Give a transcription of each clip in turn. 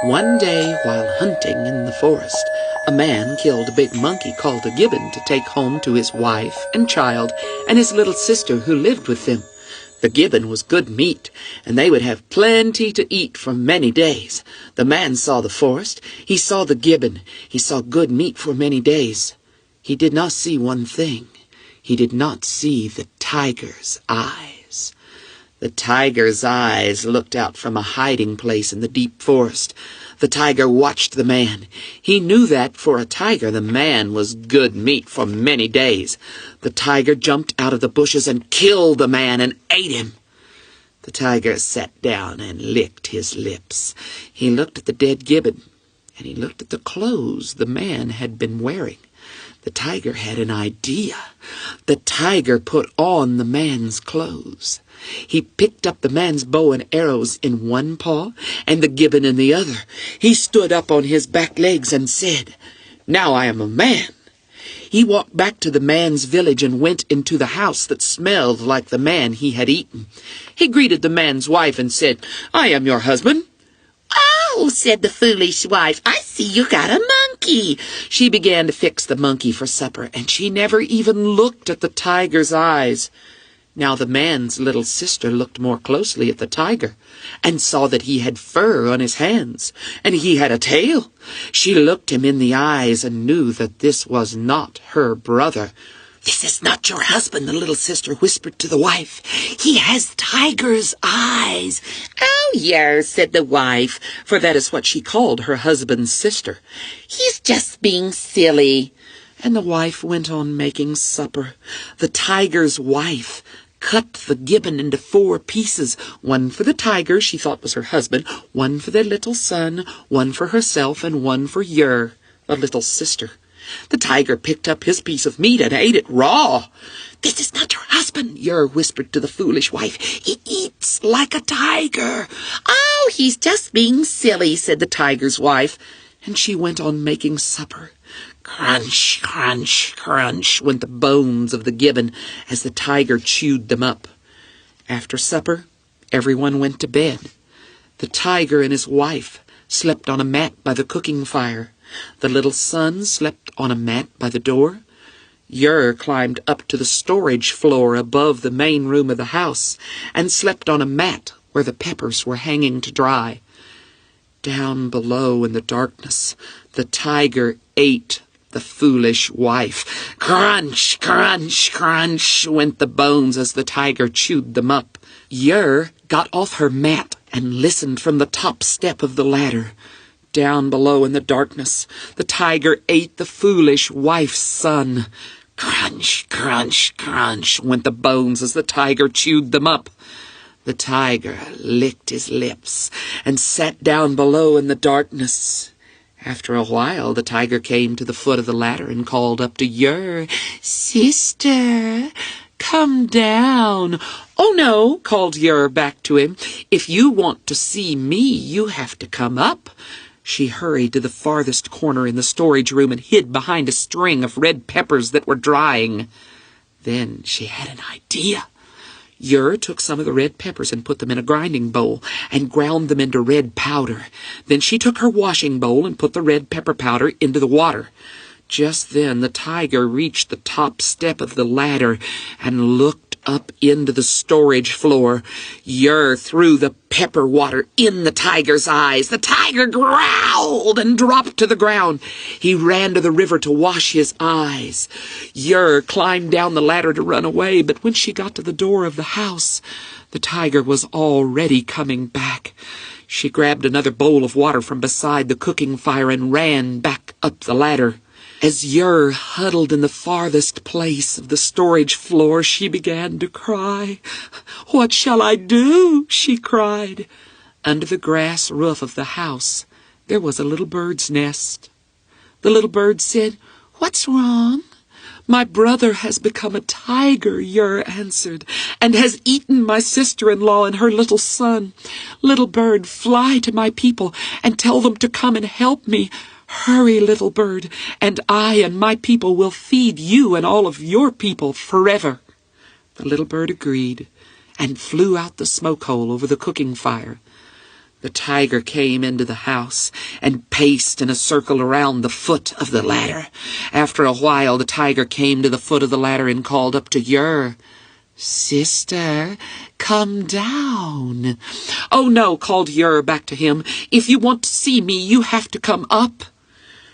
One day, while hunting in the forest, a man killed a big monkey called a gibbon to take home to his wife and child and his little sister who lived with them. The gibbon was good meat, and they would have plenty to eat for many days. The man saw the forest, he saw the gibbon, he saw good meat for many days. He did not see one thing. He did not see the tiger's eyes. The tiger's eyes looked out from a hiding place in the deep forest. The tiger watched the man. He knew that for a tiger the man was good meat for many days. The tiger jumped out of the bushes and killed the man and ate him. The tiger sat down and licked his lips. He looked at the dead gibbon, and he looked at the clothes the man had been wearing. The tiger had an idea. The tiger put on the man's clothes. He picked up the man's bow and arrows in one paw and the gibbon in the other. He stood up on his back legs and said, "Now I am a man." He walked back to the man's village and went into the house that smelled like the man he had eaten. He greeted the man's wife and said, "I am your husband." "Oh," said the foolish wife, "I see you got a monkey." She began to fix the monkey for supper, and she never even looked at the tiger's eyes. Now the man's little sister looked more closely at the tiger and saw that he had fur on his hands and he had a tail. She looked him in the eyes and knew that this was not her brother. "This is not your husband," the little sister whispered to the wife. "He has tiger's eyes." "Oh, yes," said the wife, for that is what she called her husband's sister. "He's just being silly." And the wife went on making supper. The tiger's wife cut the gibbon into 4 pieces, one for the tiger she thought was her husband, one for their little son, one for herself, and one for Yer, the little sister. The tiger picked up his piece of meat and ate it raw. "This is not your husband," Yer whispered to the foolish wife. "He eats like a tiger." "Oh, he's just being silly," said the tiger's wife, and she went on making supper. Crunch, crunch, crunch went the bones of the gibbon as the tiger chewed them up. After supper, everyone went to bed. The tiger and his wife slept on a mat by the cooking fire. The little son slept on a mat by the door. Yer climbed up to the storage floor above the main room of the house and slept on a mat where the peppers were hanging to dry. Down below in the darkness, the tiger ate the foolish wife. Crunch, crunch, crunch went the bones as the tiger chewed them up. Yer got off her mat and listened from the top step of the ladder. Down below in the darkness, the tiger ate the foolish wife's son. Crunch, crunch, crunch went the bones as the tiger chewed them up. The tiger licked his lips and sat down below in the darkness. After a while, the tiger came to the foot of the ladder and called up to Yer, "Sister, come down." "Oh, no," called Yer back to him. "If you want to see me, you have to come up." She hurried to the farthest corner in the storage room and hid behind a string of red peppers that were drying. Then she had an idea. Yer took some of the red peppers and put them in a grinding bowl and ground them into red powder. Then she took her washing bowl and put the red pepper powder into the water. Just then the tiger reached the top step of the ladder and looked up into the storage floor. Yer threw the pepper water in the tiger's eyes. The tiger growled and dropped to the ground. He ran to the river to wash his eyes. Yer climbed down the ladder to run away, but when she got to the door of the house, the tiger was already coming back. She grabbed another bowl of water from beside the cooking fire and ran back up the ladder. As Yer huddled in the farthest place of the storage floor, she began to cry. "What shall I do?" she cried. Under the grass roof of the house, there was a little bird's nest. The little bird said, "What's wrong?" "My brother has become a tiger," Yer answered, "and has eaten my sister-in-law and her little son. Little bird, fly to my people and tell them to come and help me. Hurry, little bird, and I and my people will feed you and all of your people forever." The little bird agreed and flew out the smoke hole over the cooking fire. The tiger came into the house and paced in a circle around the foot of the ladder. After a while, the tiger came to the foot of the ladder and called up to Yer. "Sister, come down." "Oh, no," called Yer back to him. "If you want to see me, you have to come up."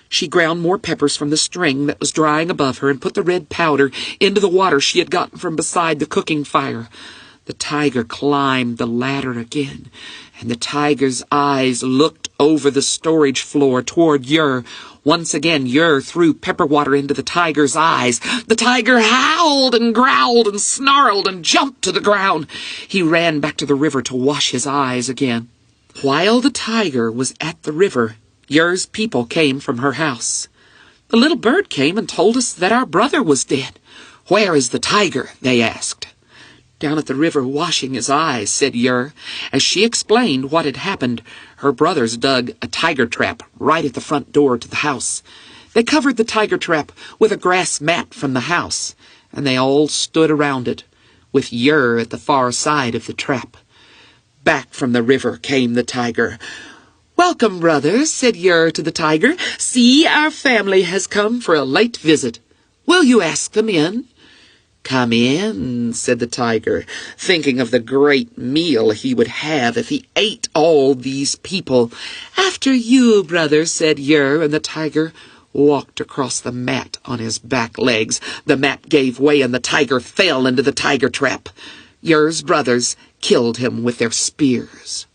She ground more peppers from the string that was drying above her and put the red powder into the water she had gotten from beside the cooking fire. The tiger climbed the ladder again, and the tiger's eyes looked over the storage floor toward Yer. Once again, Yer threw pepper water into the tiger's eyes. The tiger howled and growled and snarled and jumped to the ground. He ran back to the river to wash his eyes again. While the tiger was at the river, Yer's people came from her house. "The little bird came and told us that our brother was dead. Where is the tiger?" they asked. "Down at the river washing his eyes," said Yer. As she explained what had happened, her brothers dug a tiger trap right at the front door to the house. They covered the tiger trap with a grass mat from the house, and they all stood around it, with Yer at the far side of the trap. Back from the river came the tiger. "Welcome, brothers," said Yer to the tiger. "See, our family has come for a late visit. Will you ask them in?" "Come in," said the tiger, thinking of the great meal he would have if he ate all these people. "After you, brother," said Yer, and the tiger walked across the mat on his back legs. The mat gave way, and the tiger fell into the tiger trap. Yer's brothers killed him with their spears.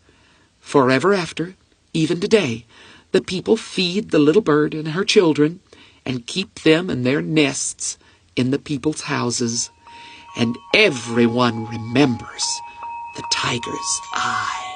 Forever after, even today, the people feed the little bird and her children and keep them in their nests in the people's houses, and everyone remembers the tiger's eye.